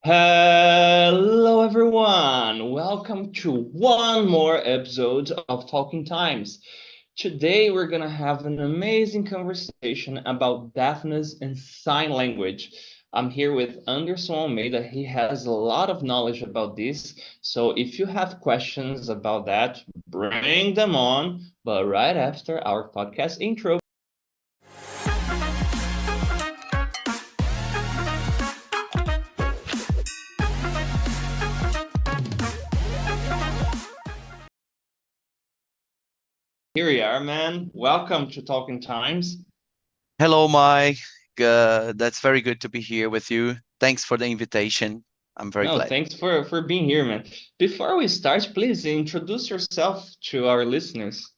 Hello, everyone. Welcome to one more episode of Talking Times. Today, we're going to have an amazing conversation about deafness and sign language. I'm here with Anderson Almeida. He has a lot of knowledge about this. So, if you have questions about that, bring them on. But right after our podcast intro. Here we are, man. Welcome to Talking Times. Hello, Mike. That's very good to be here with you. Thanks for the invitation. I'm very No, glad. thanks for being here, man. Before we start, please introduce yourself to our listeners.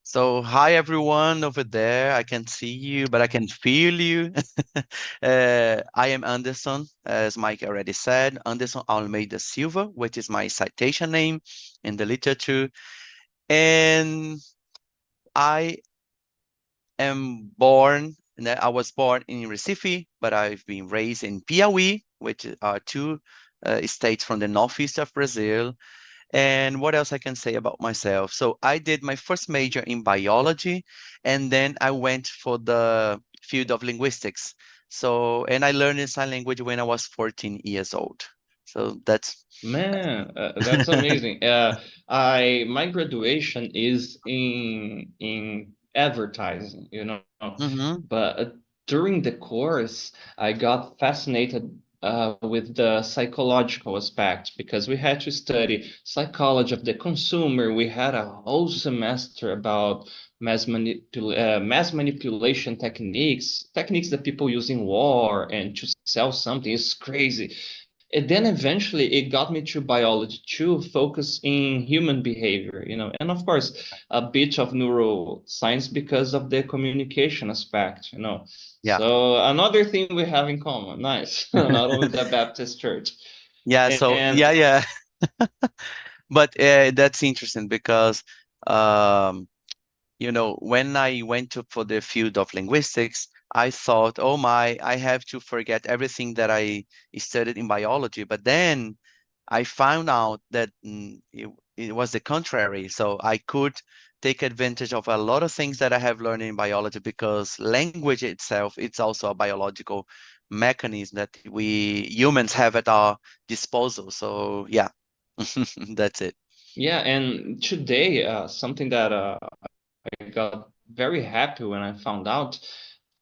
So, hi everyone over there. I can see you, but I can feel you. I am Anderson, as Mike already said, Anderson Almeida Silva, which is my citation name in the literature. And I I was born in Recife, but I've been raised in Piauí, which are two states from the northeast of Brazil. And what else I can say about myself? So I did my first major in biology, and then I went for the field of linguistics. So, and I learned in sign language when I was 14 years old. So that's Man, that's amazing. I my graduation is in advertising, hmm but during the course, I got fascinated with the psychological aspect because we had to study psychology of the consumer. We had a whole semester about mass manipulation techniques, techniques that people use in war and to sell something. It's crazy. And then eventually it got me to biology to focus in human behavior, and of course a bit of neuroscience because of the communication aspect. yeah. So another thing we have in common, nice, not only the Baptist church. Yeah, so And yeah. But that's interesting because um when I went for the field of linguistics, I thought, oh my, I have to forget everything that I studied in biology. But then I found out that it was the contrary. So I could take advantage of a lot of things that I have learned in biology because language itself, it's also a biological mechanism that we humans have at our disposal. So yeah, that's it. yeah, and today something that I got very happy when I found out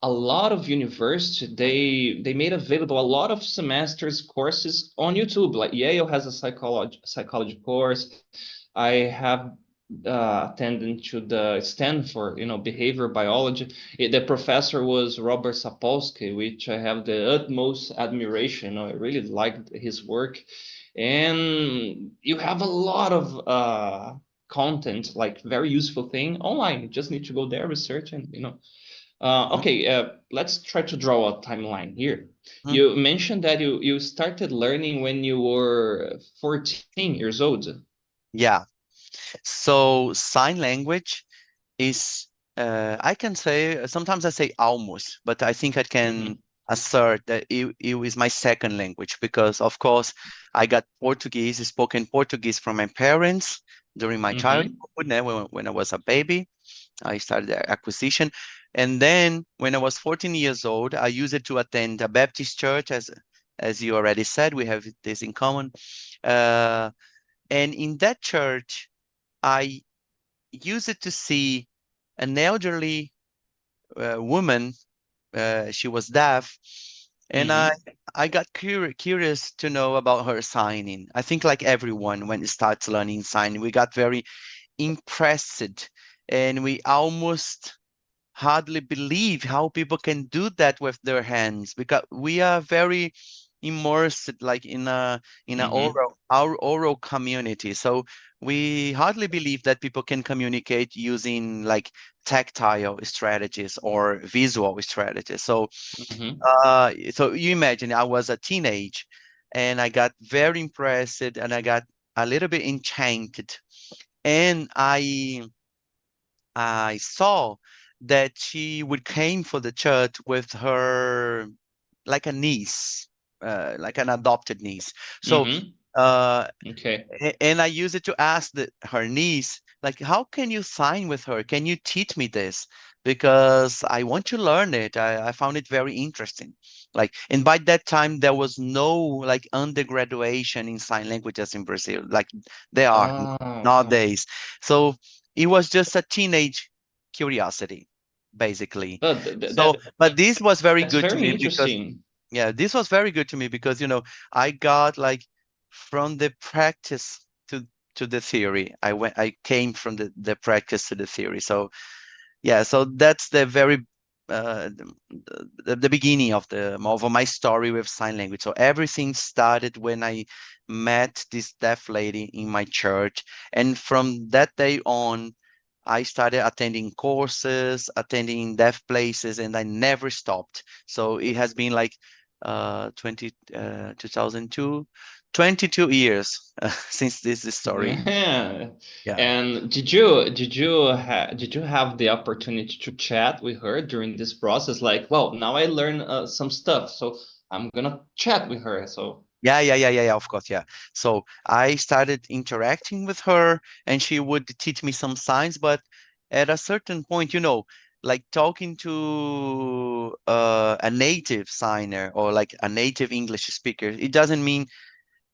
a lot of universities they made available a lot of semesters courses on YouTube. Like Yale has a psychology course. I have attended to the Stanford, behavior biology. The professor was Robert Sapolsky, which I have the utmost admiration. I really liked his work, and you have a lot of content, like very useful thing online. You just need to go there, research, and okay, let's try to draw a timeline here. Mhm. You mentioned that you started learning when you were 14 years old. Yeah. So sign language is, I can say, sometimes I say almost, but I think I can Hmm. assert that it is my second language because, of course, I got Portuguese, spoken Portuguese from my parents during my childhood, Hmm. when I was a baby. I started the acquisition. And then when I was 14 years old, I used it to attend a Baptist church, as you already said, we have this in common. Uh, and in that church, I used it to see an elderly woman. She was deaf, and Hmm. I got curious to know about her signing. I think like everyone, when it starts learning signing, we got very impressed, and we almost hardly believe how people can do that with their hands because we are very immersed like in a Hmm. our oral community, so we hardly believe that people can communicate using like tactile strategies or visual strategies. So Hmm. so you imagine I was a teenage and I got very impressed and I got a little bit enchanted, and I saw that she would came for the church with her like a niece. like an adopted niece. So Mm-hmm. uh, Okay. and I use it to ask her niece, like, how can you sign with her? Can you teach me this? Because I want to learn it. I found it very interesting. Like, and by that time, there was no like undergraduation in sign languages in Brazil, like there are Oh, nowadays. So it was just a teenage curiosity, basically. but So, but this was very that's good to very me because, interesting. yeah, this was very good to me because, I got like from the practice to the theory. I came from the practice to the theory. So yeah, so that's the very uh, the beginning of my story with sign language. So everything started when I met this deaf lady in my church, and from that day on, I started attending courses, attending deaf places, and I never stopped. So it has been like 2002, 22 years since this story. Yeah. Yeah. And did you have the opportunity to chat with her during this process? Like, well, now I learned some stuff, so I'm gonna chat with her. So, Yeah, of course, yeah. So I started interacting with her and she would teach me some signs, but at a certain point, like talking to a native signer or like a native English speaker, it doesn't mean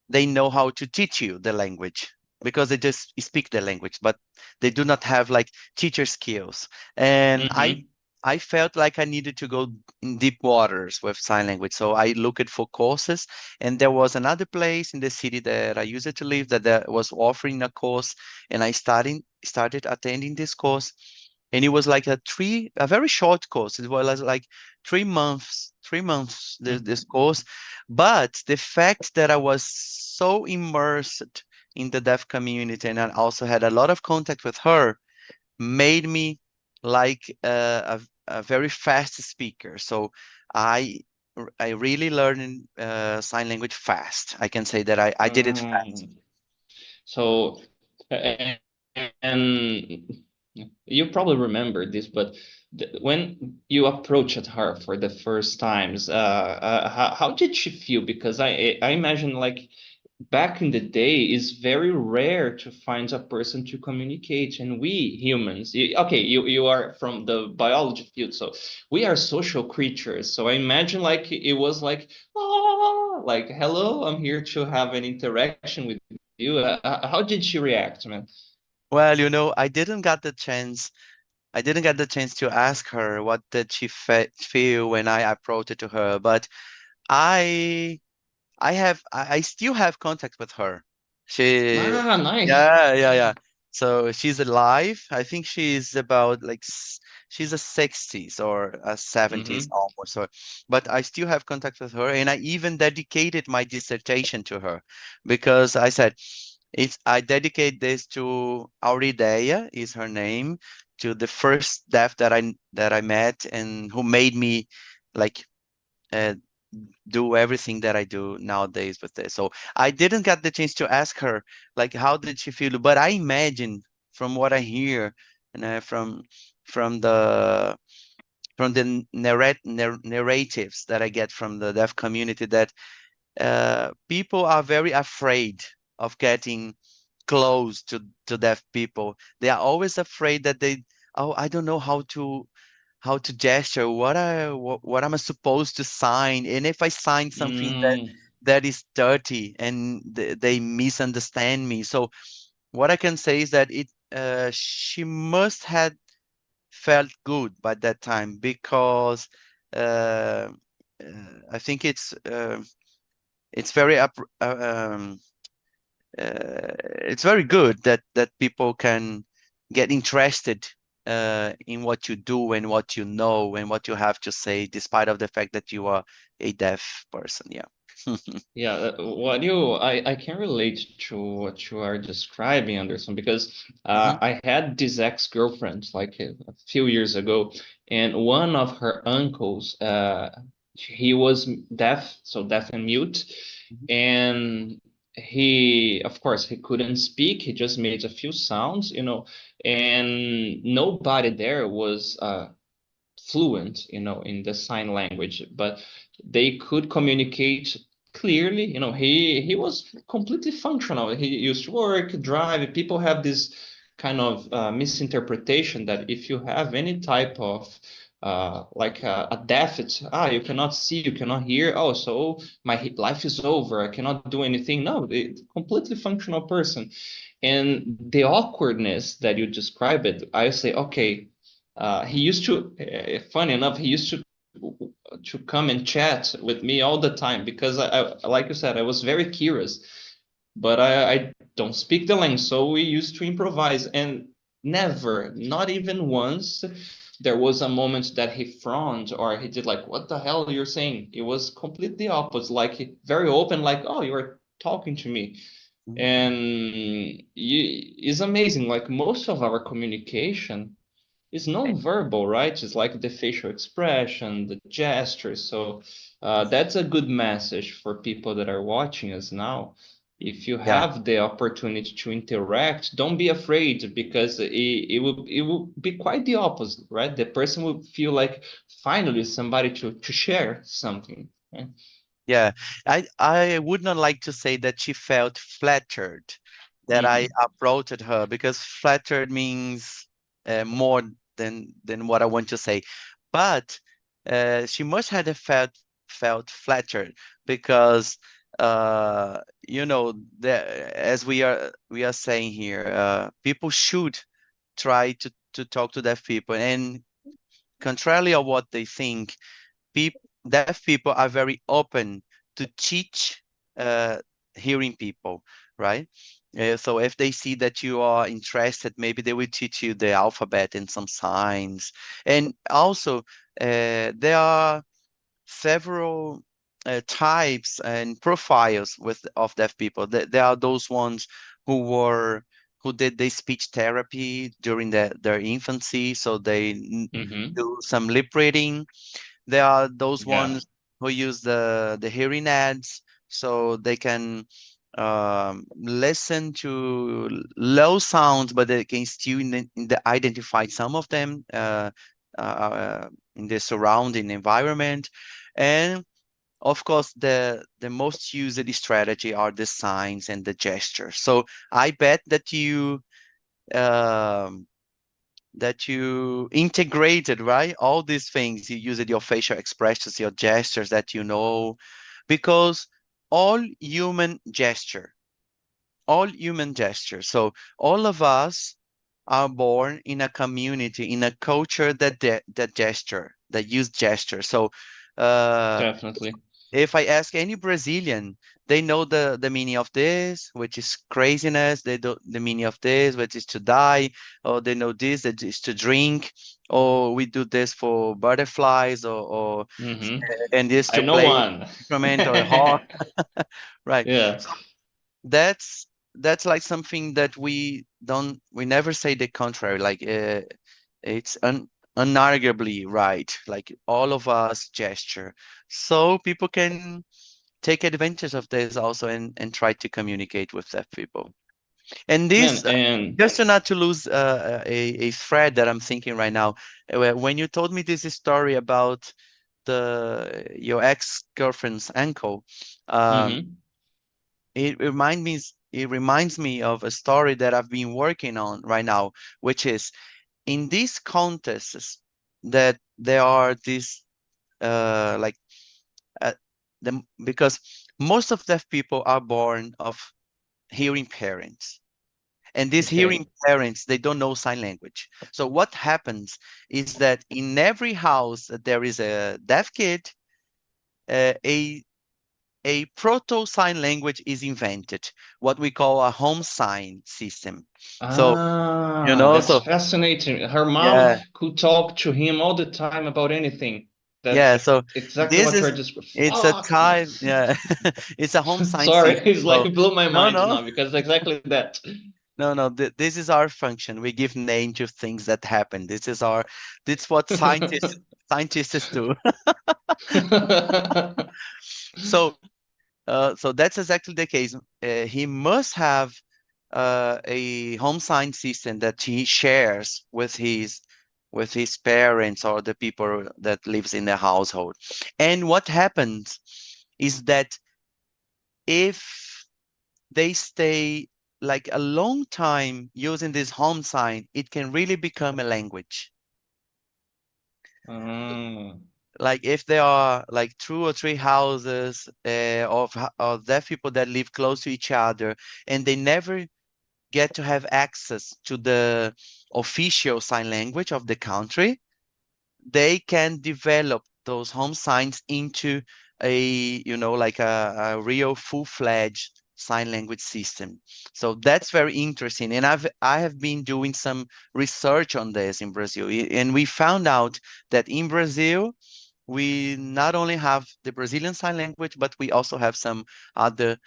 they know how to teach you the language because they just speak the language, but they do not have like teacher skills. And mm-hmm. I felt like I needed to go in deep waters with sign language. So I looked for courses, and there was another place in the city that I used to live that was offering a course, and I started attending this course. And it was like a very short course. It was like 3 months, this course. But the fact that I was so immersed in the deaf community and I also had a lot of contact with her made me like a very fast speaker. So I I really learned sign language fast. I can say that I did it fast. Mm. So, and you probably remember this, but when you approached her for the first times, how did she feel? Because I imagine like back in the day is very rare to find a person to communicate, and we humans, okay, you are from the biology field, so we are social creatures. So I imagine like it was like, ah, like, hello, I'm here to have an interaction with you. How did she react, man? Well, I didn't get the chance to ask her what did she feel when I approached it to her, but I I still have contact with her. She Ah, nice. yeah. So she's alive. I think she's about like she's a 60s or a 70s Mm-hmm. almost. So, but I still have contact with her, and I even dedicated my dissertation to her because I said I dedicate this to Aurideia is her name, to the first deaf that I met and who made me like uh, do everything that I do nowadays with this. So I didn't get the chance to ask her like how did she feel, but I imagine from what I hear and from the narratives that I get from the deaf community that people are very afraid of getting close to deaf people. They are always afraid that oh, I don't know how to gesture, what am I supposed to sign, and if I sign something Mm, that is dirty and they misunderstand me. So what I can say is that she must have felt good by that time because uh, I think it's very it's very good that people can get interested in what you do and what you know and what you have to say, despite of the fact that you are a deaf person. Yeah. yeah, what you I can relate to what you are describing, Anderson, because Hmm. I had this ex-girlfriend like a few years ago, and one of her uncles, he was deaf, so deaf and mute, and he, of course, he couldn't speak. He just made a few sounds, and nobody there was fluent, in the sign language, but they could communicate clearly, he was completely functional. He used to work, drive. People have this kind of misinterpretation that if you have any type of like a deficit, you cannot see, you cannot hear. Oh, so my life is over. I cannot do anything. No, completely functional person. And the awkwardness that you describe it, I say, okay, he used to, funny enough, he used to come and chat with me all the time because like you said, I was very curious, but I don't speak the language, so we used to improvise, and never, not even once, there was a moment that he frowned or he did like, "What the hell you're saying?" It was completely opposite, like very open, like, "Oh, you are talking to me." Mm. And it's amazing. Like most of our communication is non-verbal, right? It's like the facial expression, the gestures. So that's a good message for people that are watching us now. If you Yeah. have the opportunity to interact, don't be afraid because it will be quite the opposite, right? The person will feel like finally somebody to share something. Right? Yeah, I would not like to say that she felt flattered that I Mm-hmm. approached her, because flattered means more than what I want to say. But she must have felt flattered because as we are saying here, people should try to talk to deaf people, and contrarily of what they think, people, deaf people are very open to teach uh, hearing people, right? So if they see that you are interested, maybe they will teach you the alphabet and some signs. And also, there are several types and profiles of deaf people. There are those ones who did the speech therapy during their infancy, so they Mm-hmm. do some lip reading. There are those Yeah. ones who use the hearing aids, so they can listen to low sounds, but they can still identify some of them in the surrounding environment. And of course, the most used strategy are the signs and the gestures. So I bet um, that you integrated, right? All these things, you used your facial expressions, your gestures that because all human gesture, all human gestures. So all of us are born in a community, in a culture that gesture, that use gesture. So uh, Definitely. if I ask any Brazilian, they know the meaning of this, which is craziness. They know the meaning of this, which is to die, or they know this, that is to drink, or we do this for butterflies, or Mm-hmm. and this I to know play one. instrument or harp, right? Yeah. So that's like something that we never say the contrary. Like it's unarguably right. Like all of us gesture, so people can take advantage of this also, and try to communicate with deaf people. And Man, this, and just to not to lose a thread that I'm thinking right now, when you told me this story about your ex-girlfriend's ankle, um, mm-hmm. it reminds me of a story that I've been working on right now, which is in these contests that there are these like uh, because most of deaf people are born of hearing parents, and these hearing Okay. parents, they don't know sign language. So what happens is that in every house that there is a deaf kid, uh, a a proto sign language is invented, what we call a home sign system. So That's so fascinating. Her mom yeah, could talk to him all the time about anything. That's yeah. So exactly this what you're is describing. it's a Fuck, man. time, yeah. It's a home sign Sorry, system. it's like So it blew my no, mind no, now because exactly that. no. This is our function. We give name to things that happen. This what scientists do. So so that's exactly the case. He must have a home sign system that he shares with his parents or the people that lives in the household. And what happens is that if they stay like a long time using this home sign, it can really become a language. Like if there are like 2 or 3 houses of deaf people that live close to each other, and they never get to have access to the official sign language of the country, they can develop those home signs into a, like a real full-fledged sign language system. So that's very interesting. And I have been doing some research on this in Brazil. And we found out that in Brazil, we not only have the Brazilian Sign Language, but we also have some other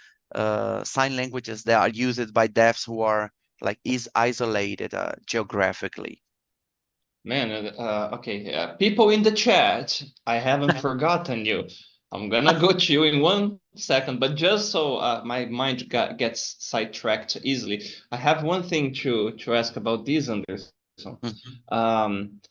sign languages that are used by deafs who are like isolated geographically. Man, okay. People in the chat, I haven't forgotten you. I'm gonna go to you in 1 second, but just so my mind gets sidetracked easily, I have one thing to ask about this, Anderson. Mhm. Um,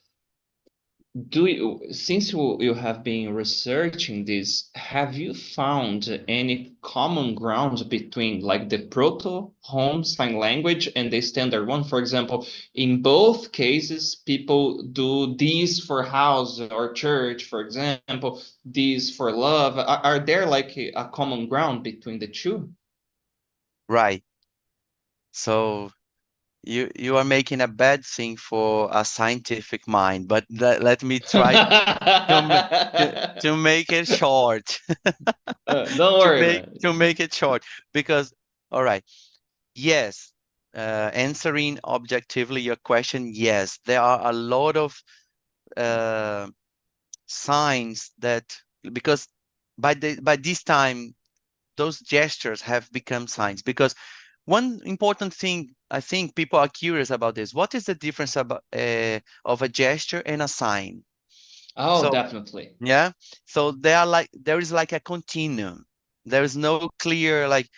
since you have been researching this, have you found any common ground between like the proto home sign language and the standard one? For example, in both cases, people do this for house or church, for example, this for love. Are there like a common ground between the two? Right. So you are making a bad thing for a scientific mind, but let me try to to make it short. Don't worry, man. To make it short, because all right, yes, answering objectively your question, yes, there are a lot of uh, signs that, because by this time those gestures have become signs. Because one important thing, I think people are curious about this: what is the difference about of a gesture and a sign? Oh, So definitely. yeah, so there is like a continuum. There is no clear like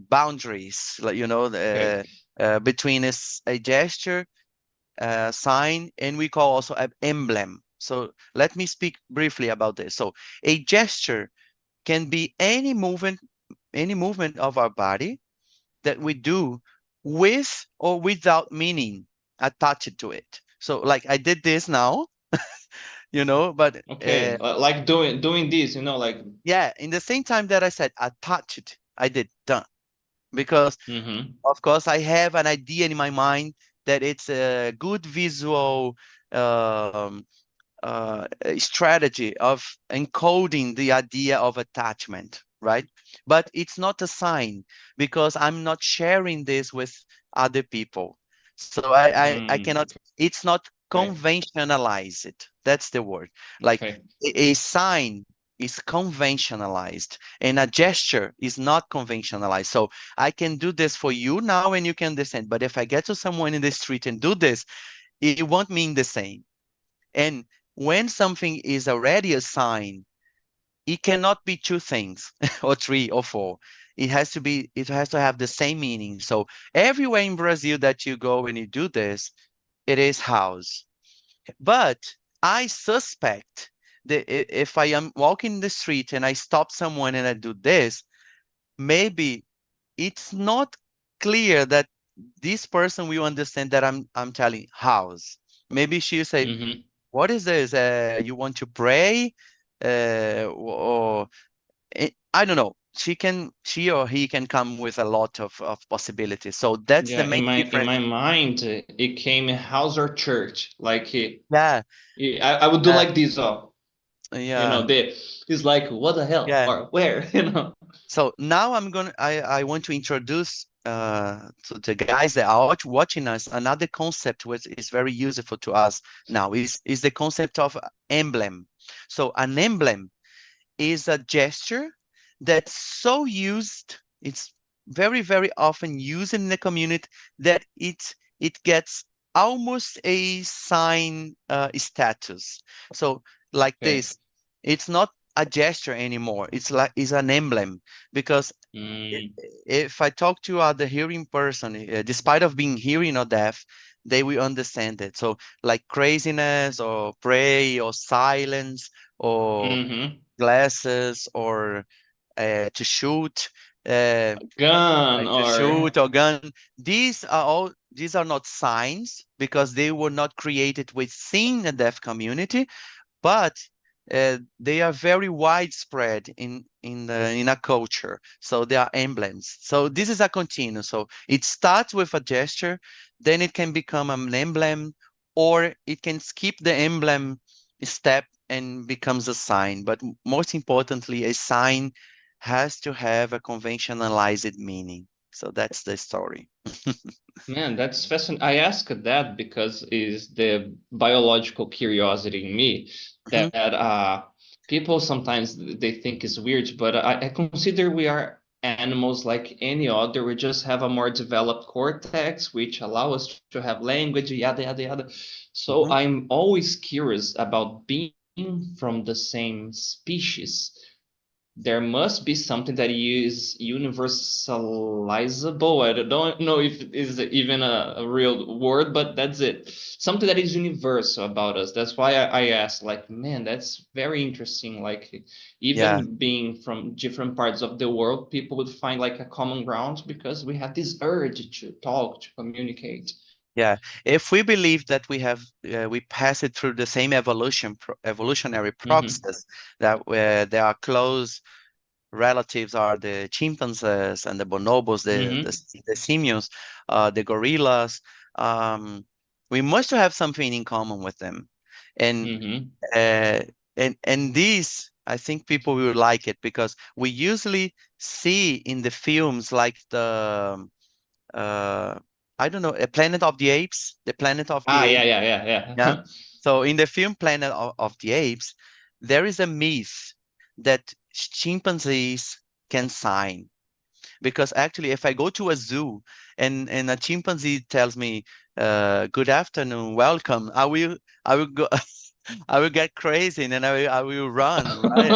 boundaries, like Okay. between a gesture, sign, and we call also an emblem. So let me speak briefly about this. So a gesture can be any movement of our body that we do with or without meaning attached to it. So like I did this now, but Okay, like doing this, like. yeah, in the same time that I said attached, I did done, because Mm-hmm. of course I have an idea in my mind that it's a good visual um, strategy of encoding the idea of attachment, right? But it's not a sign, because I'm not sharing this with other people. So I cannot, it's not Okay. conventionalized. That's the word. Like Okay. a sign is conventionalized and a gesture is not conventionalized. So I can do this for you now and you can understand. But if I get to someone in the street and do this, it won't mean the same. And when something is already a sign, it cannot be two things or three or four. It has to have the same meaning. So everywhere in Brazil that you go and you do this, it is house. But I suspect that if I am walking the street and I stop someone and I do this, maybe it's not clear that this person will understand that I'm telling house. Maybe she'll say, Mm-hmm. what is this? You want to pray? Or I don't know. She or he can come with a lot of possibilities. So that's the Yeah, in main my difference. mind, it came house or church. Like Yeah, I would do uh, like this. yeah, the it's like what the hell yeah. or where, So now I want to introduce to the guys that are watching us another concept which is very useful to us now is the concept of emblem. So an emblem is a gesture that's so used, it's very, very often used in the community that it gets almost a sign status. So like Okay. this, it's not a gesture anymore. It's an emblem, because Mm, if I talk to other hearing person, despite of being hearing or deaf, they will understand it. So like craziness or pray or silence or mm-hmm. glasses or to shoot, uh, Gun like to or shoot or gun. These are not signs because they were not created within the deaf community, but they are very widespread in a culture. So they are emblems. So this is a continuum. So it starts with a gesture, then it can become an emblem, or it can skip the emblem step and becomes a sign. But most importantly, a sign has to have a conventionalized meaning. So that's the story. man, that's fascinating. I asked that because is the biological curiosity in me Mhm, that people sometimes they think is weird, but I consider we are animals like any other. We just have a more developed cortex, which allow us to have language, yada yada yada. So mhm. I'm always curious about being from the same species. There must be something that is universalizable. I don't know if it is even a real word, but that's it. Something that is universal about us. That's why I asked, like, man, that's very interesting. Like, Yeah. even being from different parts of the world, people would find like a common ground because we have this urge to talk, to communicate. Yeah, if we believe that we pass it through the same evolutionary Mm-hmm. process, that where there are close relatives are the chimpanzees and the bonobos, Mm-hmm. the simians, the gorillas, um, we must have something in common with them, and Mm-hmm. uh, and these I think people will like it because we usually see in the films like the uh, I don't know, a Planet of the Apes, the Planet of the Ah, yeah, Apes. yeah, yeah, Yeah. yeah. So in the film Planet of the Apes, there is a myth that chimpanzees can sign. Because actually, if I go to a zoo and a chimpanzee tells me, "Good afternoon, welcome," I will go. I will get crazy and then I will run, right?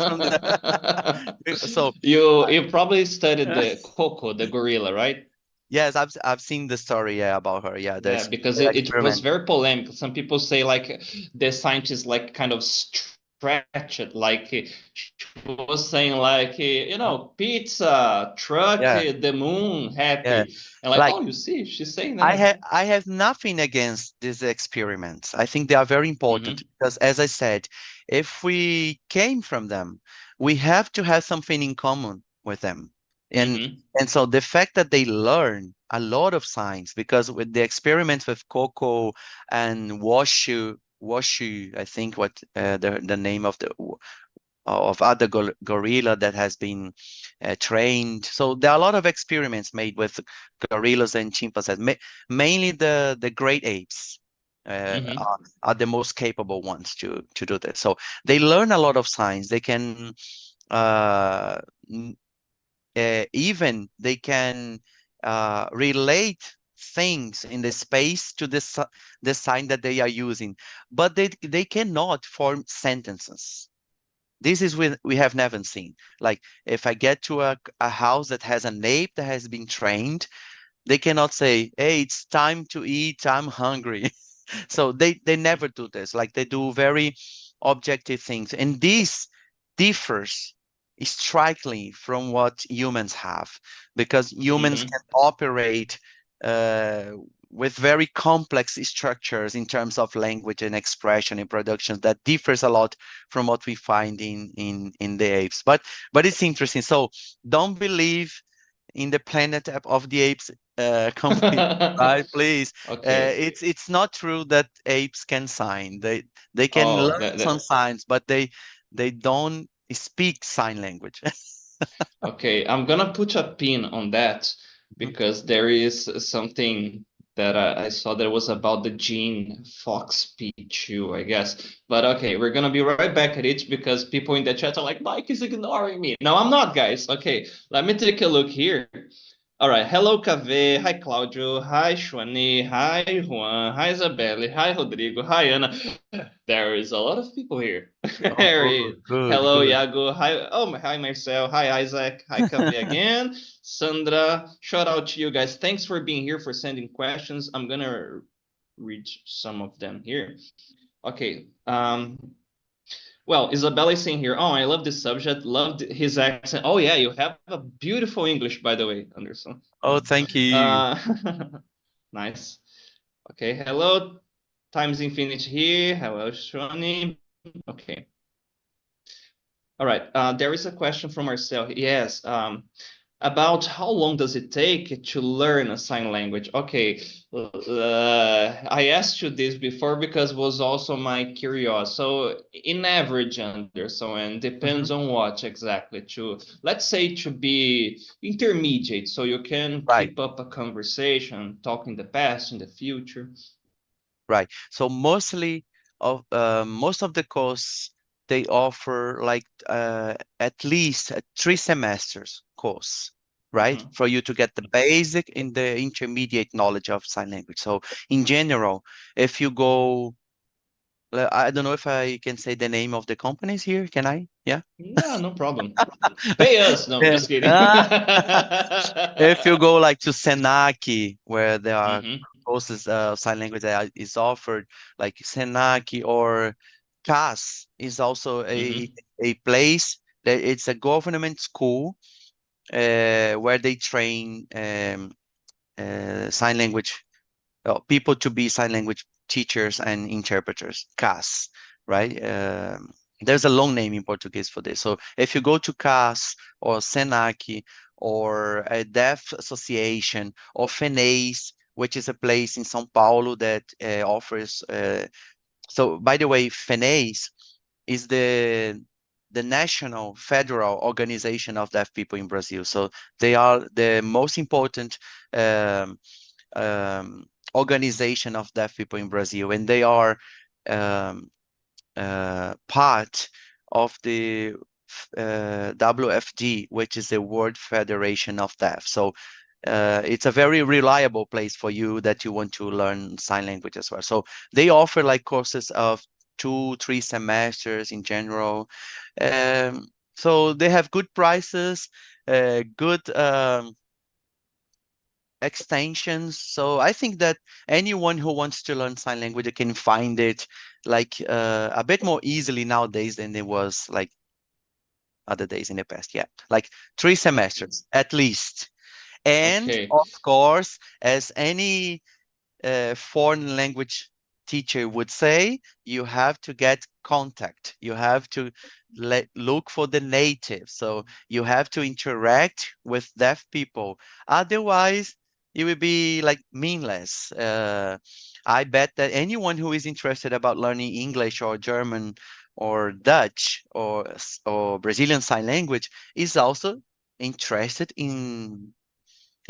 From the, so You probably studied the Coco, the gorilla, right? yes, I've seen the story, yeah, about her. Yeah, Yeah, because the it was experiment. very polemic. Some people say like the scientists like kind of stretch it, like she was saying like pizza, truck, Yeah, the moon, yeah. happy, and like Like oh, you see, she's saying that. I have nothing against these experiments. I think they are very important Mm-hmm. because, as I said, if we came from them, we have to have something in common with them. And Mm-hmm. and so the fact that they learn a lot of science, because with the experiments with Coco and Washu, I think what the name of the of other gorilla that has been trained. So there are a lot of experiments made with gorillas and chimpanzees, mainly the great apes. Mm-hmm. Are the most capable ones to do this. So they learn a lot of science. They can uh, even they can relate things in the space to the sign that they are using, but they cannot form sentences. This is we have never seen. Like if I get to a house that has an ape that has been trained, they cannot say, "Hey, it's time to eat. I'm hungry." So they never do this. Like they do very objective things, and this differs strikingly from what humans have, because humans Mm-hmm. can operate uh, with very complex structures in terms of language and expression in productions that differs a lot from what we find in the apes. But it's interesting. So don't believe in the Planet of the Apes company, right? Please, Okay. it's not true that apes can sign. They can Oh, learn some signs, but they don't speak sign language. okay, I'm gonna put a pin on that because there is something that I saw that was about the gene Fox P2, I guess. But okay, we're gonna be right back at it because people in the chat are like, Mike is ignoring me. No, I'm not, guys. Okay, let me take a look here. All right. Hello, Cave. Hi, Claudio. Hi, Shwani. Hi, Juan. Hi, Isabelle. Hi, Rodrigo. Hi, Ana. There is a lot of people here. Oh, There he is. good, good, Hello, good. Iago. Hi. Oh, hi, Marcel. Hi, Isaac. Hi, Cave again. Sandra. Shout out to you guys. Thanks for being here, for sending questions. I'm gonna read some of them here. Okay. Well, Isabella is saying here, oh, I love this subject, loved his accent. Oh yeah, you have a beautiful English, by the way, Anderson. Oh, thank you. Uh, nice. Okay, hello, times infinity here. Hello, Shoni. Okay. All right. There is a question from Marcel. Yes. About how long does it take to learn a sign language? Okay. I asked you this before because it was also my curiosity. So, in average, Anderson, and Hmm. depends on what exactly. To let's say to be intermediate, so you can Right, keep up a conversation, talk in the past, in the future. right. So most of the course they offer like at least a 3 semesters course, right? Mhm. For you to get the basic and the intermediate knowledge of sign language. So in general, if you go, I don't know if I can say the name of the companies here. Can I? Yeah. Yeah, no problem. Pay us. No, Yeah. just kidding. Ah, if you go like to Senaki, where there are Hmm. courses sign language that is offered, like Senaki or CAS is also Hmm. a place that it's a government school where they train sign language people to be sign language teachers and interpreters, CAS, right? There's a long name in Portuguese for this. So if you go to CAS or SENAC or a Deaf Association or FENEIS, which is a place in São Paulo that offers. So by the way, FENEIS is the national federal organization of deaf people in Brazil. So they are the most important um, um, organization of deaf people in Brazil, and they are um, part of the WFD, which is the World Federation of Deaf. So it's a very reliable place for you that you want to learn sign language as well. So they offer like courses of 2, 3 semesters in general. So they have good prices, good extensions. So I think that anyone who wants to learn sign language can find it like a bit more easily nowadays than it was like other days in the past. Yeah, like 3 semesters at least. And Okay. of course, as any foreign language teacher would say, you have to get contact. You have to look for the native. So you have to interact with deaf people. Otherwise, it would be like meaningless. I bet that anyone who is interested about learning English or German or Dutch or Brazilian Sign Language is also interested in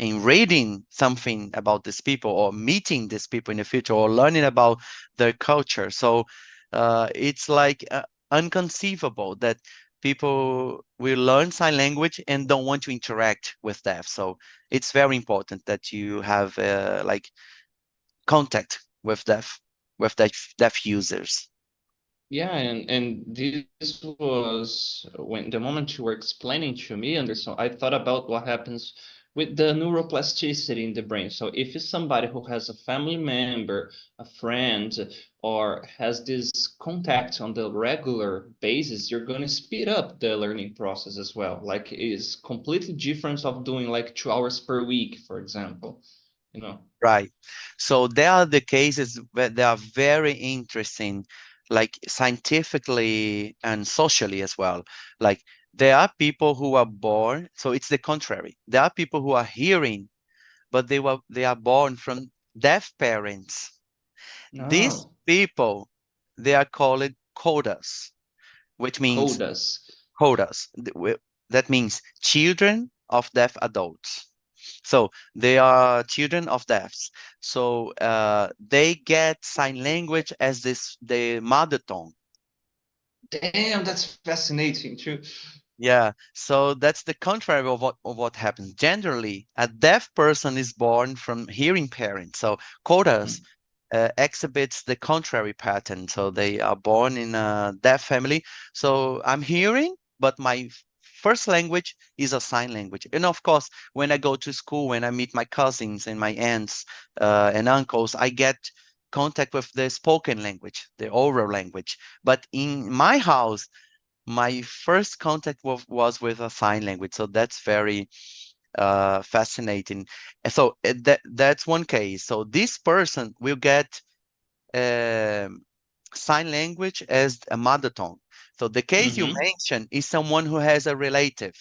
reading something about these people or meeting these people in the future or learning about their culture. So it's like unconceivable that people will learn sign language and don't want to interact with deaf. So it's very important that you have like contact with deaf users. Yeah, and this was when the moment you were explaining to me, Anderson, I thought about what happens with the neuroplasticity in the brain. So if it's somebody who has a family member, a friend, or has this contact on the regular basis, you're going to speed up the learning process as well. Like it's completely different of doing like 2 hours per week, for example, you know. Right. So there are the cases where they are very interesting, like scientifically and socially as well. Like there are people who are born, so it's the contrary. There are people who are hearing, but they are born from deaf parents. These No, people, they are called codas, which means CODAS. codas. That means children of deaf adults. So they are children of deafs. So they get sign language as this the mother tongue. Damn, that's fascinating too. Yeah. So that's the contrary of what happens. Generally, a deaf person is born from hearing parents. So codas exhibits the contrary pattern. So they are born in a deaf family. So I'm hearing, but my first language is a sign language. And of course, when I go to school, when I meet my cousins and my aunts and uncles, I get contact with the spoken language, the oral language. But in my house, my first contact was with a sign language. So that's very fascinating. And so that's one case. So this person will get sign language as a mother tongue. So the case you Mm-hmm. mentioned is someone who has a relative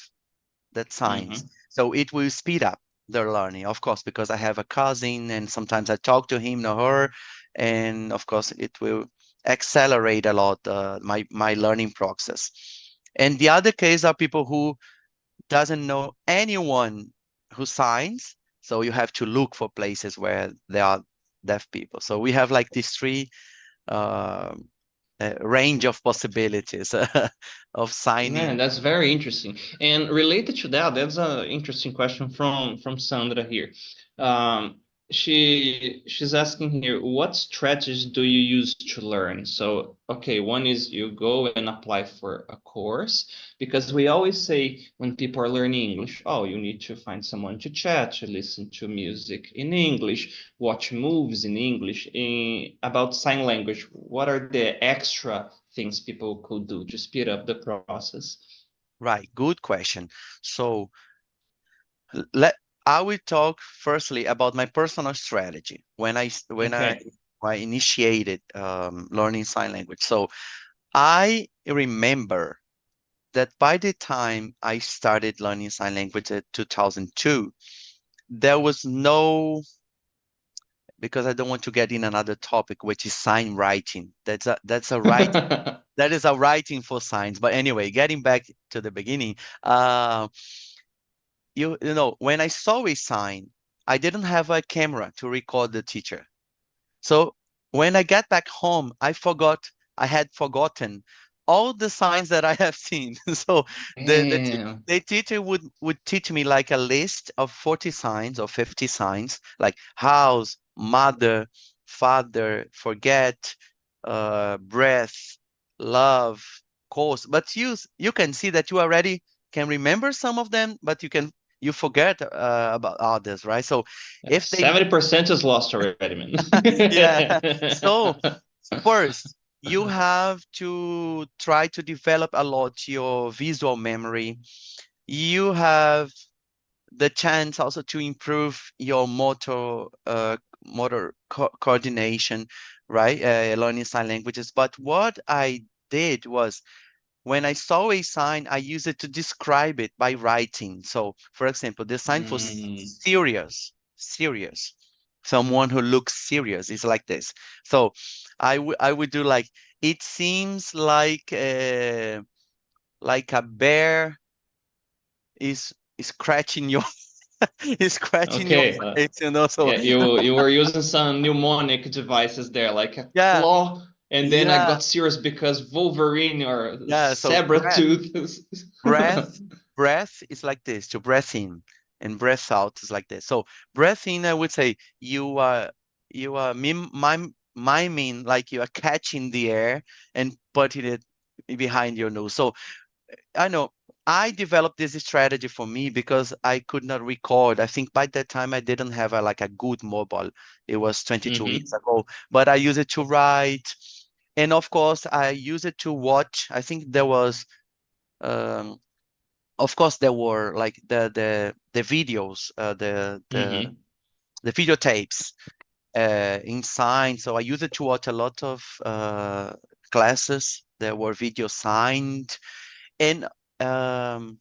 that signs. Mm-hmm. So it will speed up their learning, of course, because I have a cousin and sometimes I talk to him or her, and of course it will accelerate a lot my learning process. And the other case are people who doesn't know anyone who signs, so you have to look for places where there are deaf people. So we have like these three uh, range of possibilities of signing. Man, that's very interesting. And related to that, that's an interesting question from Sandra here. Um, she's asking here, what strategies do you use to learn? So, okay, one is you go and apply for a course, because we always say when people are learning English, oh, you need to find someone to chat, to listen to music in English, watch movies in English. About sign language, what are the extra things people could do to speed up the process? Right, good question. So let I will talk firstly about my personal strategy when Okay. I initiated learning sign language. So I remember that by the time I started learning sign language in 2002, there was no, because I don't want to get in another topic, which is sign writing. That's a right that is a writing for signs. But anyway, getting back to the beginning, uh, you know, when I saw a sign, I didn't have a camera to record the teacher. So when I got back home, I had forgotten all the signs that I have seen. So Damn. the teacher would teach me like a list of 40 signs or 50 signs, like house, mother, father, forget, breath, love, course. But you can see that you already can remember some of them, but you forget about others, right? So Yeah, if they 70% is lost already, man. yeah. So first, you have to try to develop a lot your visual memory. You have the chance also to improve your motor coordination, right? Learning sign languages. But what I did was when I saw a sign, I use it to describe it by writing. So, for example, the sign for Mm, serious, someone who looks serious is like this. So, I would do like it seems like a bear is scratching your is scratching your okay. face, you know. So, Yeah, you were using some mnemonic devices there, like a yeah, claw, and then I yeah, got serious because Wolverine or yeah. So Sabretooth. breath breath is like this to breath in, and breath out is like this. So breath in, I would say you are miming like you are catching the air and putting it behind your nose. So I know I developed this strategy for me because I could not record. I think by that time I didn't have like a good mobile. It was 22 years Mm-hmm. ago, but I use it to write, and of course I use it to watch. I think there was um, of course there were like the videos, Mm-hmm. the videotapes in signs. So I used it to watch a lot of classes. There were video signed, and um,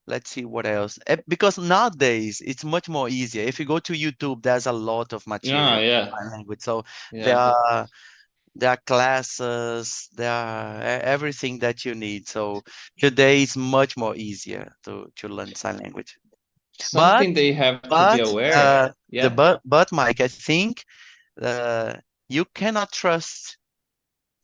let's see what else. Because nowadays it's much more easier. If you go to YouTube, there's a lot of Yeah, material yeah, in language. So there yeah. are there are classes, there are everything that you need. So today is much more easier to learn sign language. But Something they have to be but aware. Yeah. Mike, I think uh, you cannot trust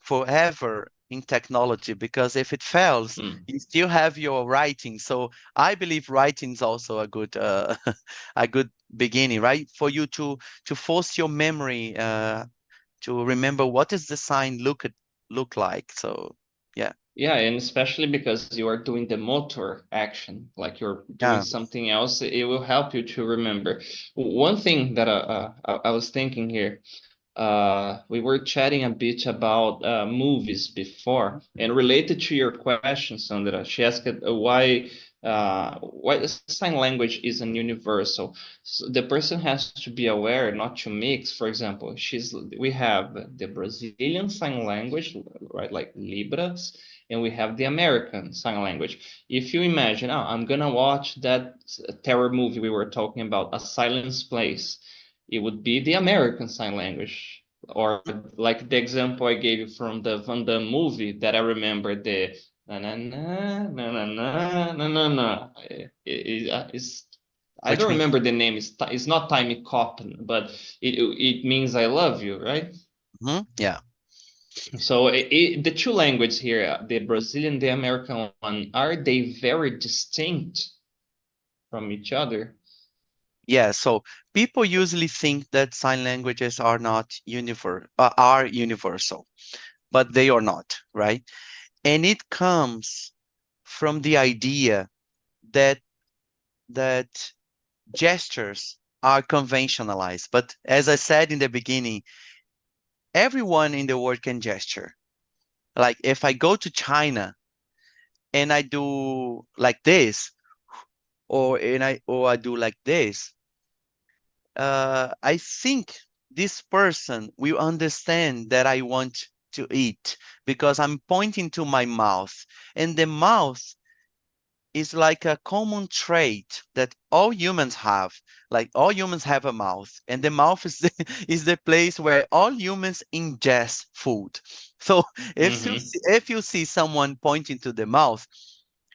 forever in technology, because if it fails, Mm. you still have your writing. So I believe writing is also a good a good beginning, right? For you to force your memory to remember what is the sign look like. So yeah, Yeah, and especially because you are doing the motor action, like you're doing yeah, something else, it will help you to remember. One thing that I was thinking here, we were chatting a bit about movies before, and related to your question, Sandra, she asked why sign language isn't universal. So the person has to be aware not to mix. For example, we have the Brazilian sign language, right, like Libras, and we have the American sign language. If you imagine, oh, I'm gonna watch that terror movie we were talking about, A Silence Place, it would be the American Sign Language. Or like the example I gave you from the Van Damme movie that I remember, the na na na na na na na na na. I Which don't means, remember the name. It's not Timey Cop, but it means I love you, right? yeah. So the two languages here, the Brazilian, the American one, are they very distinct from each other? Yeah, so people usually think that sign languages are not are universal, but they are not, right? And it comes from the idea that that gestures are conventionalized. But as I said in the beginning, everyone in the world can gesture. Like if I go to China and I do like this, or I do like this, I think this person will understand that I want to eat because I'm pointing to my mouth, and the mouth is like a common trait that all humans have. Like all humans have a mouth, and the mouth is is the place where all humans ingest food. So Mm-hmm. if you see someone pointing to the mouth,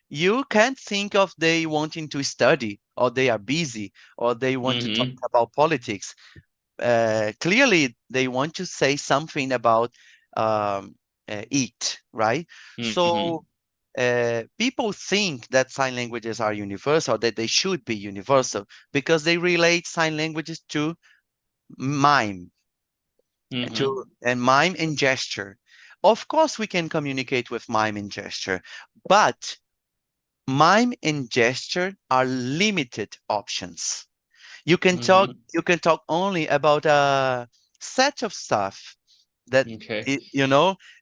you can't think of they wanting to study, or they are busy, or they want to talk Mm-hmm. about politics. Clearly they want to say something about um, eat, right? Mm-hmm. So people think that sign languages are universal, that they should be universal, because they relate sign languages to mime, Mm-hmm. and mime and gesture. Of course, we can communicate with mime and gesture, but mime and gesture are limited options. Mm-hmm. You can talk only about a set of stuff that Okay.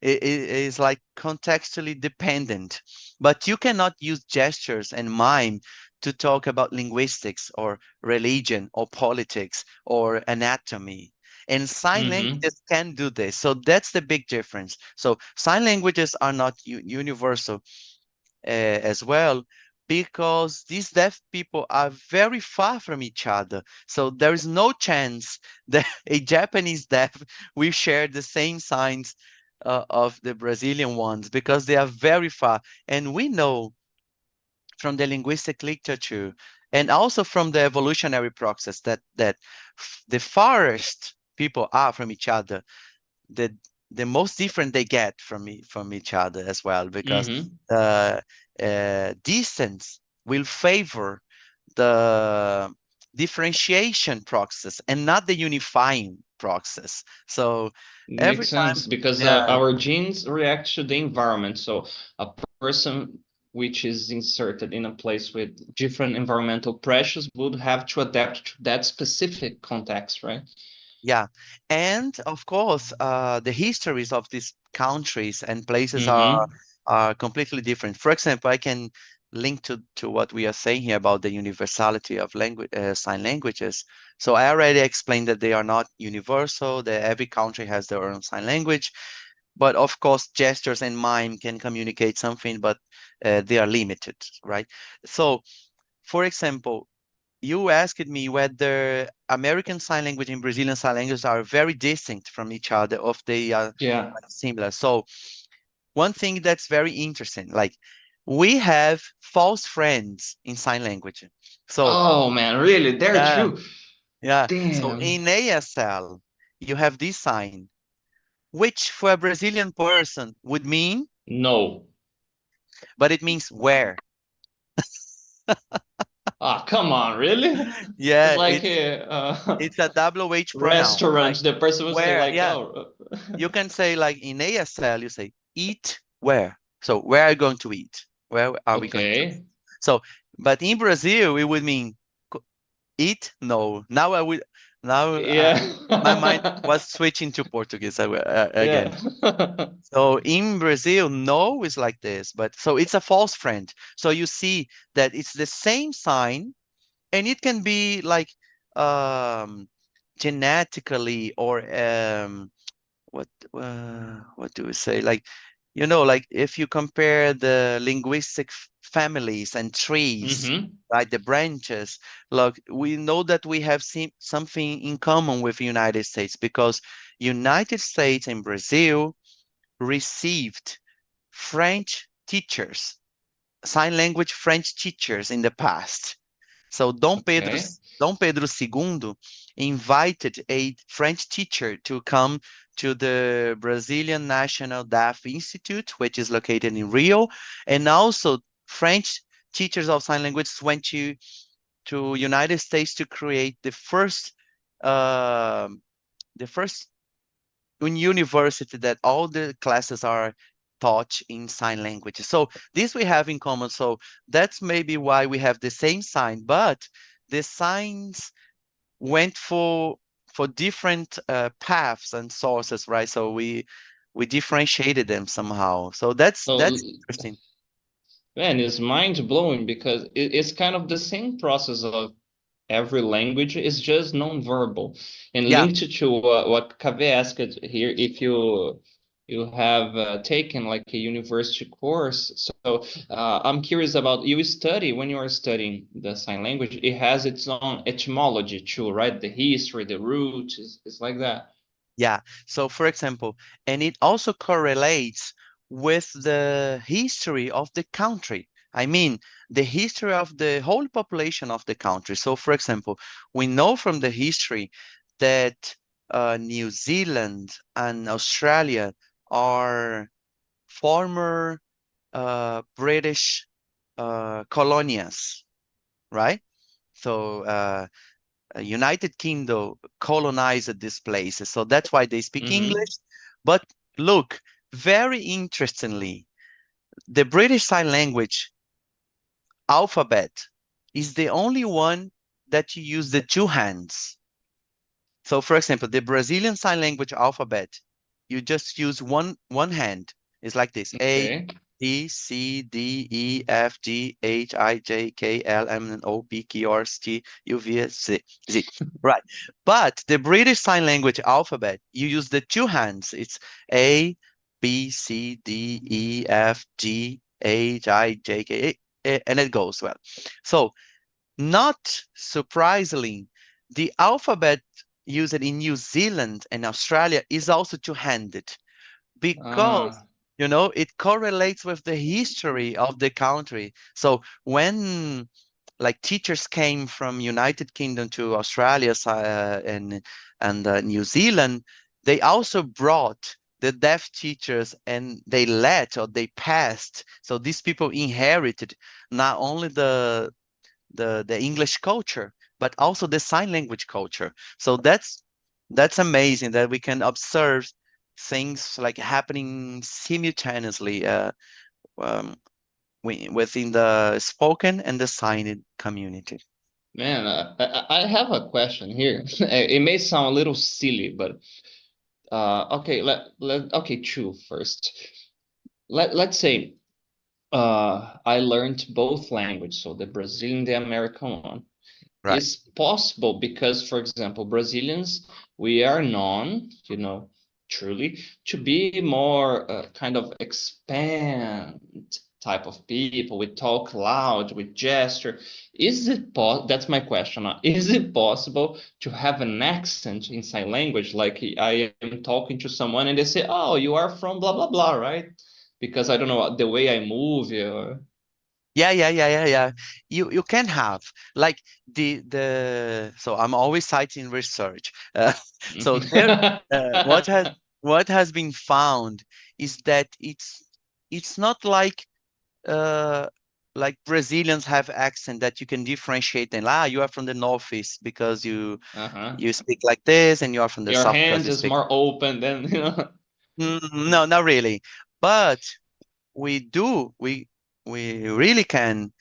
is like contextually dependent, but you cannot use gestures and mime to talk about linguistics or religion or politics or anatomy, and sign Mm-hmm. languages can do this. So that's the big difference. So sign languages are not universal as well, because these deaf people are very far from each other. So there is no chance that a Japanese deaf will share the same signs of the Brazilian ones, because they are very far. And we know from the linguistic literature and also from the evolutionary process that the farthest people are from each other, the the most different they get from each other as well, because Mm-hmm. uh, distance will favor the differentiation process and not the unifying process. So every Makes time, sense because yeah, our genes react to the environment. So a person which is inserted in a place with different environmental pressures would have to adapt to that specific context, right? yeah, and of course, the histories of these countries and places Mm-hmm. are completely different. For example, I can link to what we are saying here about the universality of language, sign languages. So I already explained that they are not universal, that every country has their own sign language, but of course, gestures and mime can communicate something, but they are limited, right? So, for example, you asked me whether American Sign Language and Brazilian Sign Language are very distinct from each other, or if they are Yeah. similar. So one thing that's very interesting, like we have false friends in sign language. So Oh man, really? They're yeah, true. yeah. So Damn. in ASL, you have this sign, which for a Brazilian person would mean, No. but it means where. Ah, come on, really? It's Yeah, like a it's a WH pronoun. Like restaurant. The person will say where, like, yeah. "Oh, You can say like in ASL, you say eat where. So where are you going to eat? Where are we going to eat? okay." So, but in Brazil, it would mean eat no. Now I would. Now Yeah. my mind was switching to Portuguese again. Yeah. So in Brazil, no is like this, but so it's a false friend. So you see that it's the same sign, and it can be like um, genetically or what what do we say? Like, like if you compare the linguistic families and trees, Hmm. right, the branches, look, we know that we have seen something in common with the United States because United States and Brazil received French teachers, sign language French teachers in the past. So Okay. Dom Pedro II invited a French teacher to come to the Brazilian National Deaf Institute, which is located in Rio, and also French teachers of sign language went to United States to create uh, the first university that all the classes are taught in sign language. So this we have in common. So that's maybe why we have the same sign, but the signs went for different paths and sources, right? So we differentiated them somehow. So that's So, interesting. man, it's mind blowing because it's kind of the same process of every language is just non-verbal. And Yeah, linked to what Kaveh asked here, if you have taken like a university course. So I'm curious about you study when you are studying the sign language, it has its own etymology too, right? The history, the roots, is like that. yeah. So for example, and it also correlates with the history of the country. I mean, the history of the whole population of the country. So for example, we know from the history that New Zealand and Australia are former British colonias, right? So United Kingdom colonized these places. So that's why they speak Mm-hmm. English. But look, very interestingly, the British Sign Language alphabet is the only one that you use the two hands. So for example, the Brazilian Sign Language alphabet, you just use one hand. It's like this: A, Okay. B, C, D, E, F, G, H, I, J, K, L, M, N, O, P, Q, R, S, T, U, V, S, Z. Z. Right. But the British Sign Language alphabet, you use the two hands. It's A, B, C, D, E, F, G, H, I, J, K, and it goes well. So not surprisingly, the alphabet used in New Zealand and Australia is also two-handed because Ah, it correlates with the history of the country. So when like teachers came from United Kingdom to Australia and New Zealand, they also brought the deaf teachers and they let or they passed. So these people inherited not only the English culture, but also the sign language culture. So that's amazing that we can observe things like happening simultaneously um, within the spoken and the signed community. man, I have a question here. It may sound a little silly, but okay, okay, true first. Let's say I learned both languages, so the Brazilian, the American one. Right. It's possible because, for example, Brazilians, we are known, truly to be more kind of expand type of people. We talk loud, we gesture. That's my question. Is it possible to have an accent in sign language? Like I am talking to someone and they say, "Oh, you are from blah blah blah," right? Because I don't know the way I move, or Yeah. You can have like the so I'm always citing research. So there, what has been found is that it's not uh, like Brazilians have accent that you can differentiate them. You are from the Northeast because uh-huh. you speak like this, and you are from the Your South because hands you is speak. more open than No, not really. But we do. We really can.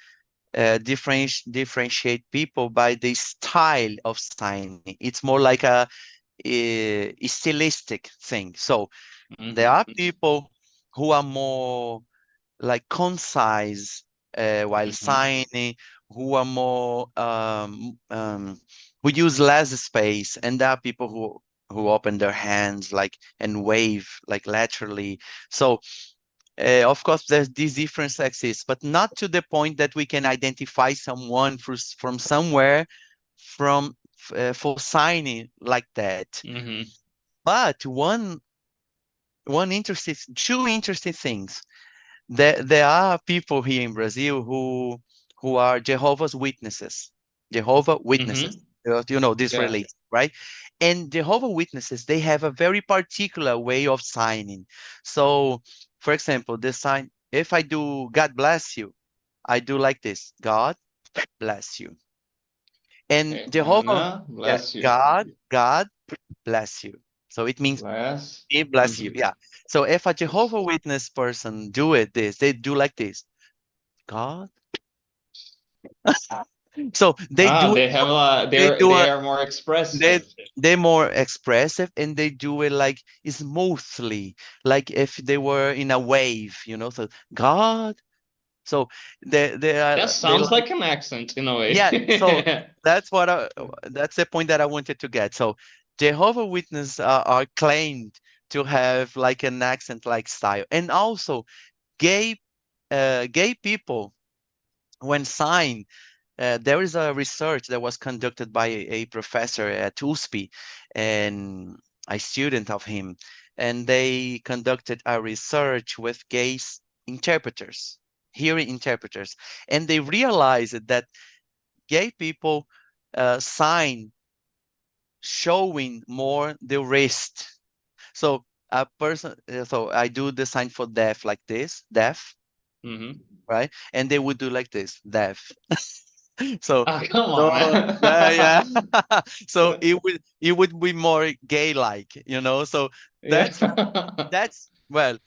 differentiate people by the style of signing. It's more like a stylistic thing. So there are Mm-hmm. people who are more like concise while Mm-hmm. signing, who are more who use less space, and there are people who open their hands like and wave like laterally. So of course, there's these difference exists, but not to the point that we can identify someone from somewhere for signing like that. Mm-hmm. But two interesting things. There are people here in Brazil who are Jehovah's Witnesses. Jehovah Witnesses. Mm-hmm. You know this Yeah. relates, right? And Jehovah Witnesses, they have a very particular way of signing. So, for example, the sign, if I do God bless you, I do like this. God bless you. And Okay. Jehovah, Anna, yeah, bless you. God bless you. So it means Bless. he bless you. Mm-hmm. Yeah. So if a Jehovah Witness person do it this, they do like this. God. So they Ah, do it. they have They they're do they it. are more They expressive. they're more expressive and they do it like smoothly, like if they were in a wave, you know. So God. So That they sounds like, like an accent in a yeah. So way. that's that's the point that I wanted to get. So Jehovah Witnesses are claimed to have like an accent like style, and also gay gay people when sign. There is a research that was conducted by a professor at USP and a student of him, and they conducted a research with gay interpreters, hearing interpreters, and they realized that gay people sign showing more the wrist. So a person, so I do the sign for deaf like this, deaf, Hmm. right? And they would do like this, deaf. So, Ah, come so yeah, on. yeah. So it would be more gay-like, you know. So Yeah. that's well,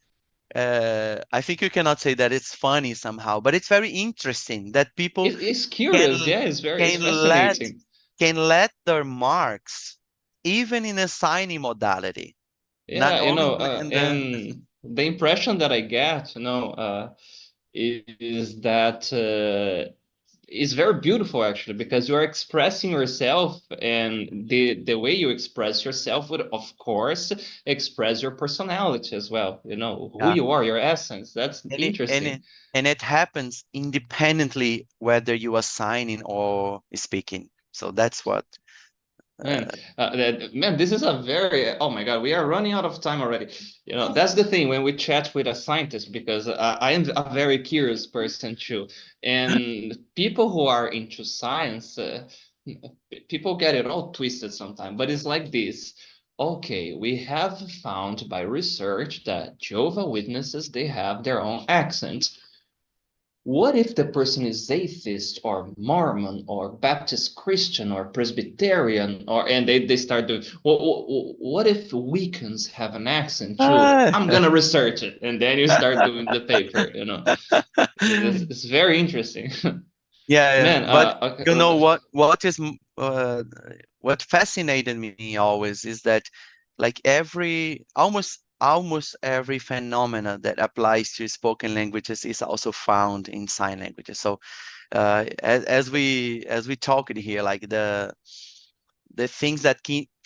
I think you cannot say that it's funny somehow, but it's very interesting that people It's can curious. Yeah, it's can let fascinating. can let their marks even in a signing modality, not Yeah, only in the and the impression that I get, is that is very beautiful actually because you are expressing yourself, and the way you express yourself would, of course, express your personality as well. You know who yeah. you are, your essence. That's And it and interesting. it and it happens independently whether you are signing or speaking. So that's what. Man, Uh, man, this is a very, oh my God, we are running out of time already. That's the thing when we chat with a scientist, because I am a very curious person too. And people who are into science, people get it all twisted sometimes, but it's like this. Okay, we have found by research that Jehovah Witnesses, they have their own accent. What if the person is atheist or Mormon or Baptist Christian or Presbyterian, and they start doing, what if Wiccans have an accent too? ah, I'm gonna research it, and then you start doing the paper. It's very interesting. yeah, yeah. Man, But okay, you know what fascinated me always is that like every almost every phenomena that applies to spoken languages is also found in sign languages. So as we talk it here, like the things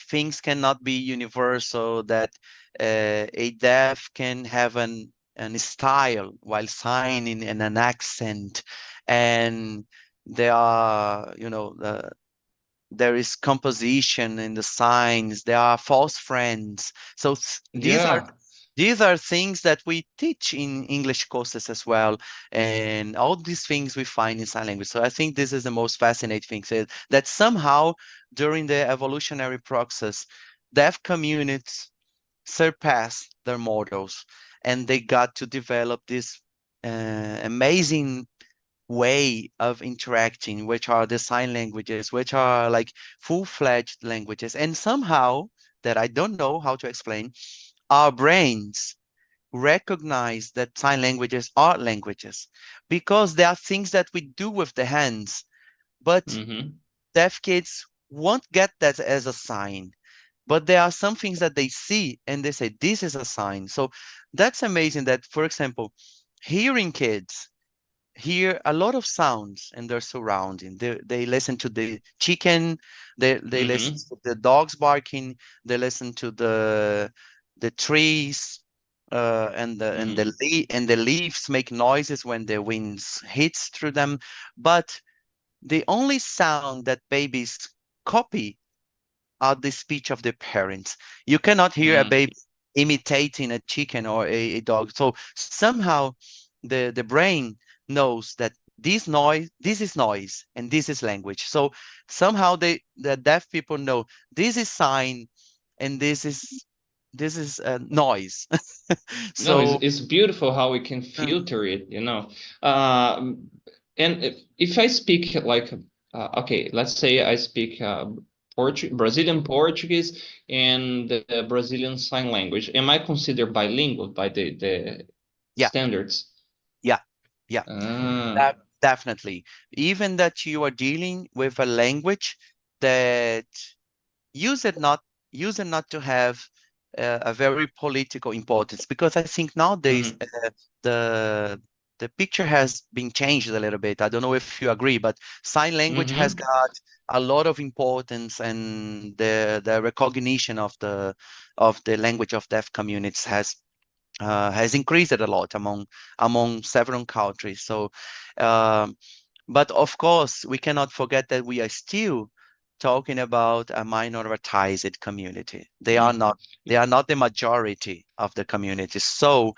things cannot be universal, that a deaf can have an style while signing and an accent, and there are there is composition in the signs, there are false friends. So yeah. these are things that we teach in English courses as well, and all these things we find in sign language. So I think this is the most fascinating thing, so that somehow during the evolutionary process, deaf communities surpassed their models, and they got to develop this amazing way of interacting, which are the sign languages, which are like full-fledged languages. And somehow, that I don't know how to explain, our brains recognize that sign languages are languages, because there are things that we do with the hands, but Mm-hmm. deaf kids won't get that as a sign. But there are some things that they see and they say, this is a sign. So that's amazing that, for example, hearing kids hear a lot of sounds in their surrounding. They listen to the chicken, they listen Mm-hmm. to the dogs barking, they listen to the trees, Mm-hmm. and the leaves make noises when the wind hits through them. But the only sound that babies copy are the speech of their parents. You cannot hear a baby imitating a chicken or a dog. So somehow the brain knows that this is noise and this is language. So somehow the deaf people know this is sign and this is noise. No, So it's beautiful how we can uh, filter it, you know. Um, and if I speak like, okay, let's say I speak Brazilian Portuguese and the Brazilian Sign Language. Am I considered bilingual by the yeah, standards? yeah, yeah. Ah, That definitely. Even that you are dealing with a language that use it not use it not to have a very political importance, because I think nowadays mhm, the the picture has been changed a little bit. I don't know if you agree, but sign language has mhm, got a lot of importance, and the recognition of the language of deaf communities has increased a lot among several countries. So, um, but of course, we cannot forget that we are still talking about a minoritized community. mm. They are not the majority of the community. So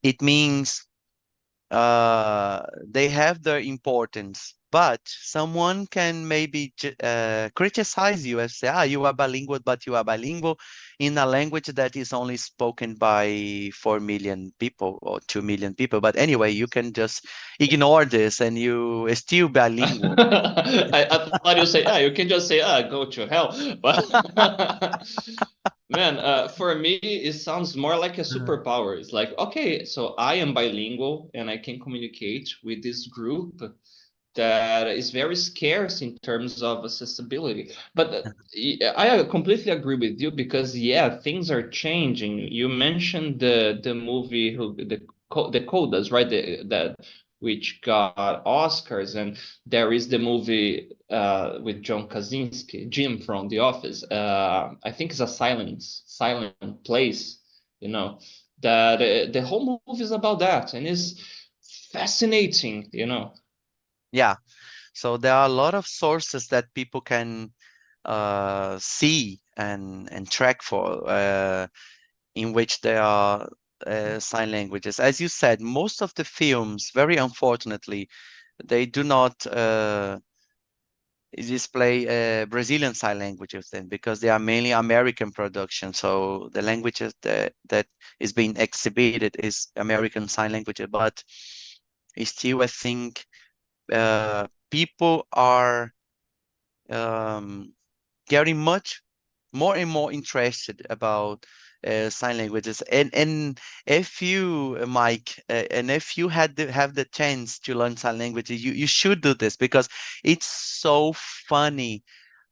it means they have their importance, but someone can maybe criticize you and say, ah, you are bilingual, but you are bilingual in a language that is only spoken by 4 million people or 2 million people. But anyway, you can just ignore this and you are still bilingual. I thought you say, you can just say, go to hell. But man, for me, it sounds more like a superpower. It's like, okay, so I am bilingual and I can communicate with this group that is very scarce in terms of accessibility. But I completely agree with you because yeah, things are changing. You mentioned the movie the Codas, right? That which got Oscars, and there is the movie with John Krasinski, Jim from The Office. I think it's a silent place. You know that the whole movie is about that, and it's fascinating. You know. Yeah. So there are a lot of sources that people can see and track for, in which there are sign languages. As you said, most of the films, very unfortunately, they do not display Brazilian sign languages then, because they are mainly American production. So the languages that is being exhibited is American sign language, but still, I think people are um, getting much more and more interested about sign languages. And if you, Mike, and if you have the chance to learn sign languages, you should do this, because it's so funny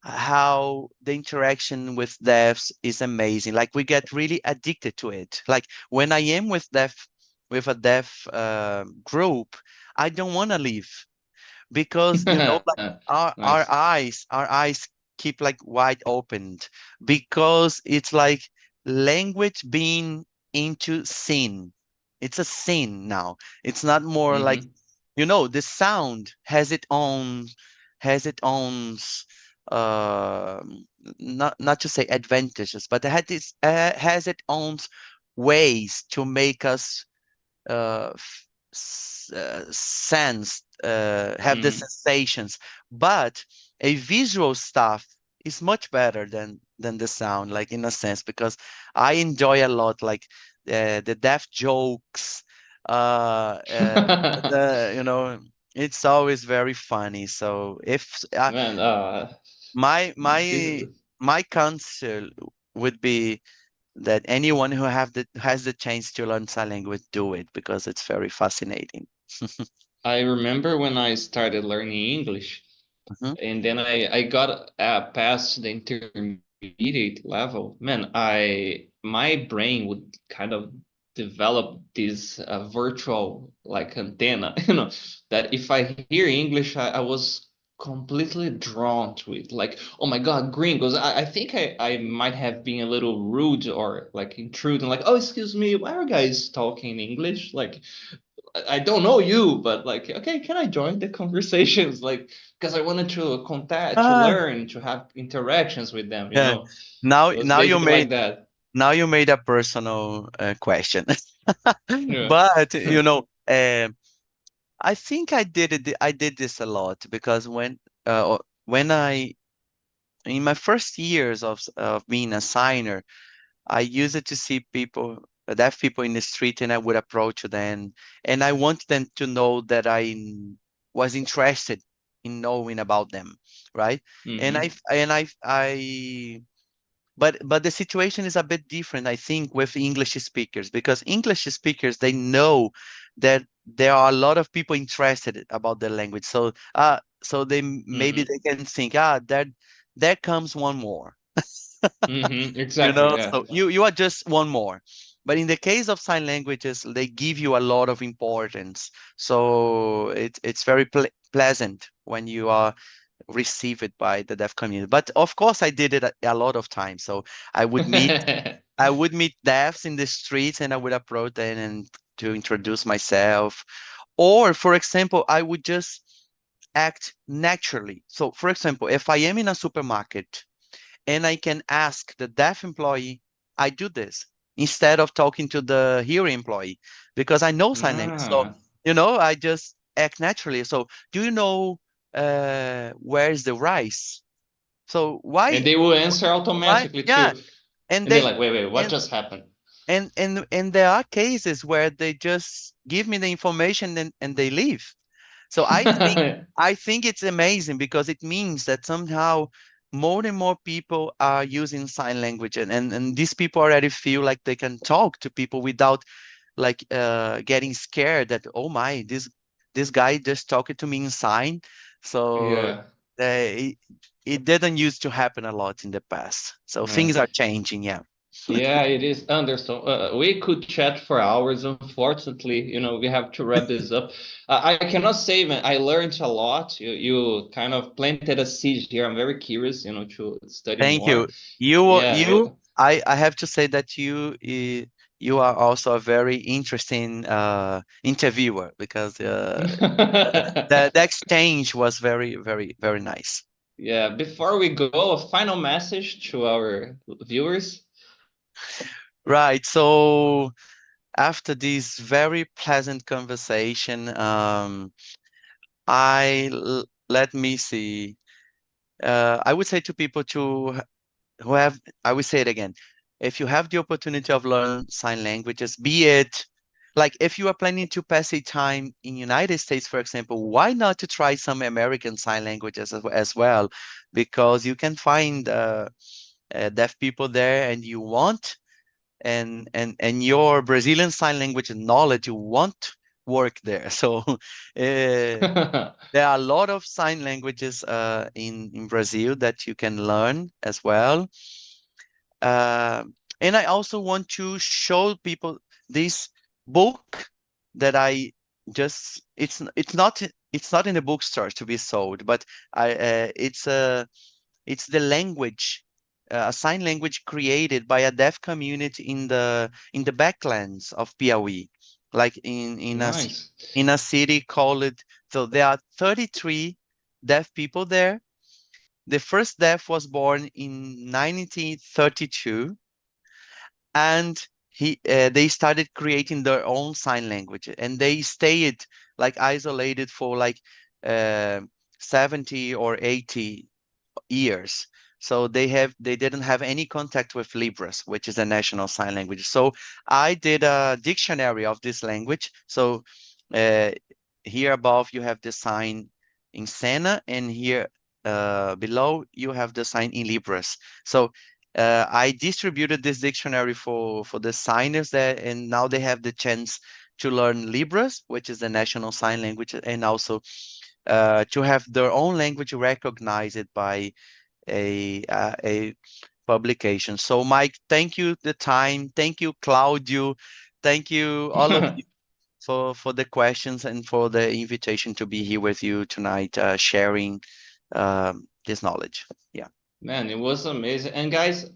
how the interaction with deafs is amazing. Like we get really addicted to it. Like when I am with a deaf group, I don't want to leave, because like Nice. our eyes keep like wide opened, because it's like language being into scene. It's a scene now. It's not more like, Hmm. the sound has its own uh not to say advantages, but it has its own ways to make us sense, have the Hmm. sensations. But a visual stuff is much better than the sound, like in a sense, because I enjoy a lot, like the deaf jokes, the it's always very funny. So if Man, my this my my counsel would be, that anyone who has the chance to learn sign language do it, because it's very fascinating. I remember when I started learning English, Mhm. and then I got past the intermediate level. Man, I my brain would kind of develop this virtual like antenna, that if I hear English, I was completely drawn to it. Like, oh my God, gringos. I think I might have been a little rude or like intruding, like, oh, excuse me, why are you guys talking English? Like, I don't know you, but like, okay, can I join the conversations? Like, because I wanted to contact, to Ah, learn, to have interactions with them, yeah. It was basically like that. Now you made a personal question. Yeah. But I think I did this a lot, because when I in my first years of being a signer, I used it to see people, deaf people in the street, and I would approach them, and I want them to know that was interested in knowing about them, right? And Mm-hmm. I but the situation is a bit different, I think, with English speakers, because English speakers, they know that there are a lot of people interested about the language. So maybe Mm-hmm. they can think, there comes one more. Mm-hmm. Exactly. Yeah. So you are just one more. But in the case of sign languages, they give you a lot of importance. So it's very pleasant when you are received by the deaf community. But of course, I did it a lot of times. So I would meet I would meet deafs in the streets, and I would approach them and to introduce myself. Or, for example, I would just act naturally. So, for example, if I am in a supermarket and I can ask the deaf employee, I do this instead of talking to the hearing employee, because I know sign language. So, Ah. I just act naturally. So, do you know where's the rice? So And they will answer why, automatically yeah, too. and And they're they like, wait, what and just happened? and there are cases where they just give me the information, and they leave. So I think it's amazing, because it means that somehow more and more people are using sign language, and these people already feel like they can talk to people without like getting scared that, oh my, this guy just talking to me in sign. So Yeah. it didn't used to happen a lot in the past. So Yeah. things are changing, yeah. Yeah, it is, Anderson. We could chat for hours. Unfortunately, we have to wrap this up. I cannot say, man, I learned a lot. You kind of planted a seed here. I'm very curious, to study Thank you. more. Yeah. I have to say that you are also a very interesting interviewer, because the exchange was very, very, very nice. Yeah. Before we go, a final message to our viewers. Right. So after this very pleasant conversation, let me see. I would say to people who have, I will say it again, if you have the opportunity of learn sign languages, be it like if you are planning to pass a time in United States, for example, why not to try some American sign languages as well? Because you can find deaf people there, and you want, and your Brazilian sign language knowledge, you want work there. So there are a lot of sign languages in Brazil that you can learn as well. Uh, and I also want to show people this book that I just it's not in the bookstores to be sold, but I it's the language, a sign language created by a deaf community in the backlands of Piauí, like Nice. in a city called. So there are 33 deaf people there. The first deaf was born in 1932, and they started creating their own sign language, and they stayed like isolated for like uh, 70 or 80 years. So they didn't have any contact with Libras, which is the national sign language. So I did a dictionary of this language. So uh, here above you have the sign in Sena, and here below you have the sign in Libras. So I distributed this dictionary for the signers there, and now they have the chance to learn Libras, which is the national sign language, and also to have their own language recognized by a publication. So, Maick, thank you the time. Thank you, Claudio. Thank you, all of you, for the questions and for the invitation to be here with you tonight, sharing this knowledge. Yeah. Man, it was amazing. And guys,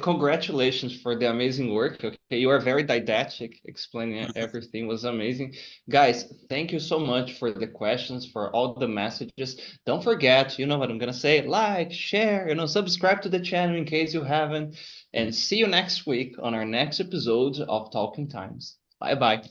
congratulations for the amazing work. Okay, you are very didactic, explaining everything was amazing. Guys, thank you so much for the questions, for all the messages. Don't forget, you know what I'm gonna say, like, share, subscribe to the channel in case you haven't. And see you next week on our next episode of Talking Times. Bye bye.